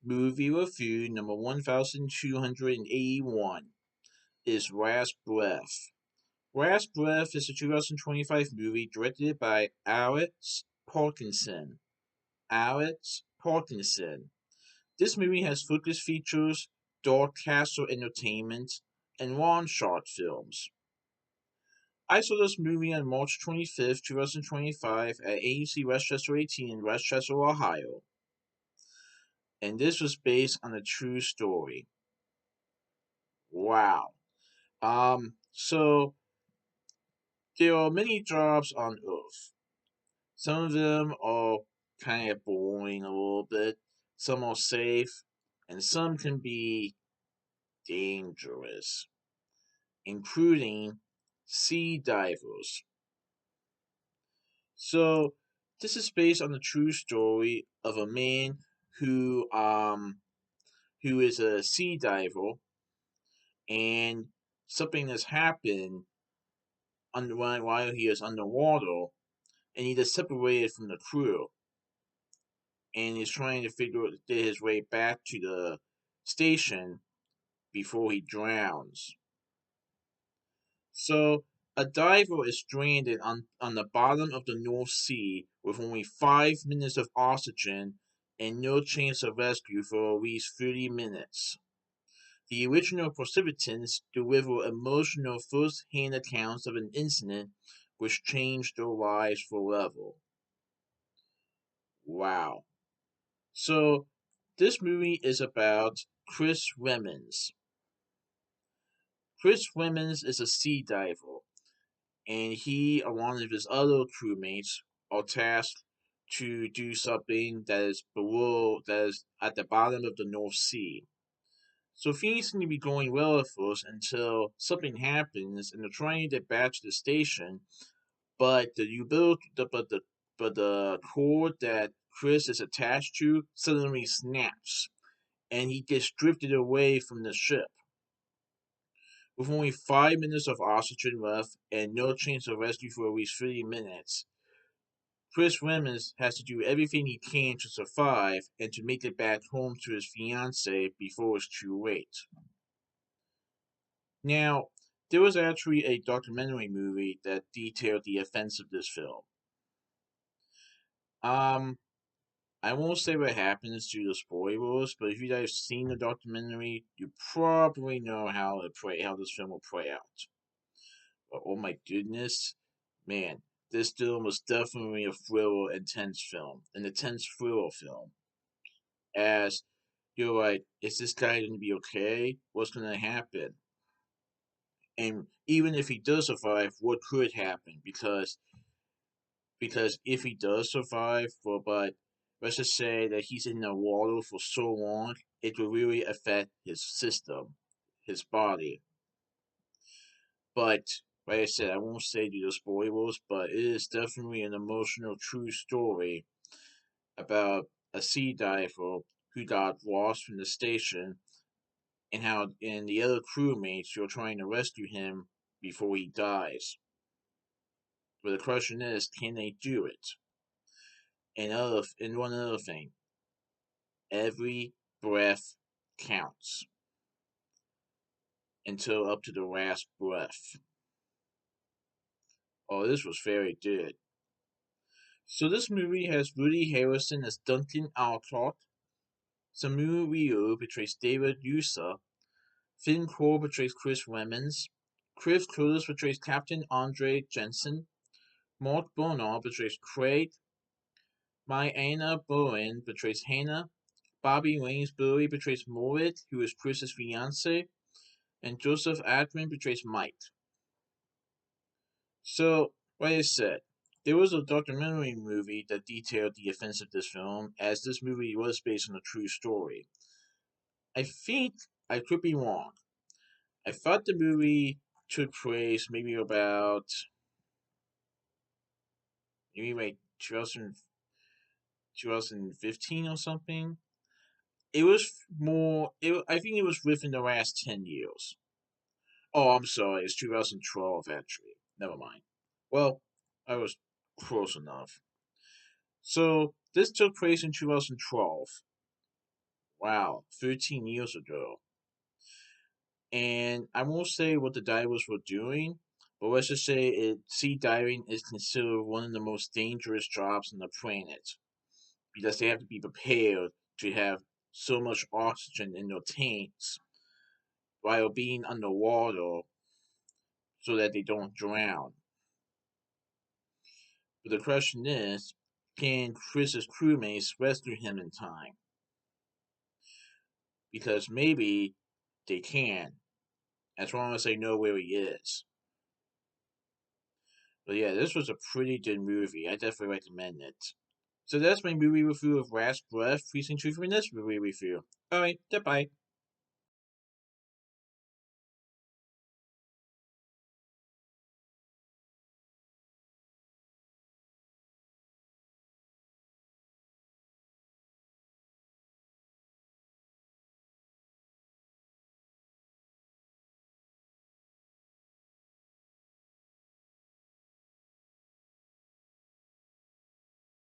Movie review number 1281 is Last Breath. Last Breath is a 2025 movie directed by Alex Parkinson. Alex Parkinson. This movie has Focus Features, Dark Castle Entertainment, and Longshot Films. I saw this movie on March 25th, 2025 at AMC West Chester 18 in West Chester, Ohio. And this was based on a true story. Wow. So there are many jobs on Earth. Some of them are kind of boring a little bit, some are safe, and some can be dangerous, including sea divers. So this is based on the true story of a man who um who is a sea diver, and something has happened while he is underwater, and he is separated from the crew, and he's trying to get his way back to the station before he drowns. So a diver is stranded on the bottom of the North Sea with only 5 minutes of oxygen and no chance of rescue for at least 30 minutes. The original participants deliver emotional first-hand accounts of an incident which changed their lives forever. Wow. So, this movie is about Chris Remmons. Chris Remmons is a sea diver, and he, along with his other crewmates, are tasked to do something that is at the bottom of the North Sea. So things seem to be going well at first until something happens, and they're trying to get back to the station, but the cord that Chris is attached to suddenly snaps, and he gets drifted away from the ship. With only 5 minutes of oxygen left and no chance of rescue for at least 30 minutes, Chris Remmons has to do everything he can to survive and to make it back home to his fiancée before it's too late. Now, there was actually a documentary movie that detailed the events of this film. Um, I won't say what happens due to spoilers, but if you guys seen the documentary, you probably know how this film will play out. But oh my goodness, man, this film was definitely a thriller, intense film, an intense thriller film. As you're like, is this guy going to be okay? What's going to happen? And even if he does survive, what could happen? Because if he does survive, but let's just say that he's in the water for so long, it will really affect his system, his body. But like I said, I won't say due to spoilers, but it is definitely an emotional, true story about a sea diver who got lost from the station, and the other crewmates who are trying to rescue him before he dies. But the question is, can they do it? And one other thing, every breath counts until up to the last breath. Oh, this was very good. So this movie has Woody Harrelson as Duncan Alcott, Samu Ryu portrays David Yusa, Finn Cole portrays Chris Remmons, Chris Curtis portrays Captain Andre Jensen, Mark Bernard portrays Craig, Myanna Bowen portrays Hannah, Bobby Lanesbury portrays Morit, who is Chris's fiance, and Joseph Akron portrays Mike. So, like I said, there was a documentary movie that detailed the events of this film, as this movie was based on a true story. I think I could be wrong. I thought the movie took place maybe like 2015 or something. It was I think it was within the last 10 years. Oh, I'm sorry, it's 2012 actually. Never mind. Well, I was close enough. So, this took place in 2012. Wow, 13 years ago. And I won't say what the divers were doing, but let's just say sea diving is considered one of the most dangerous jobs on the planet because they have to be prepared to have so much oxygen in their tanks while being underwater so that they don't drown. But the question is, can Chris's crewmates rescue him in time? Because maybe they can, as long as they know where he is. But yeah, this was a pretty good movie. I definitely recommend it. So that's my movie review of Last Breath. Please enjoy for this movie review. Alright, goodbye.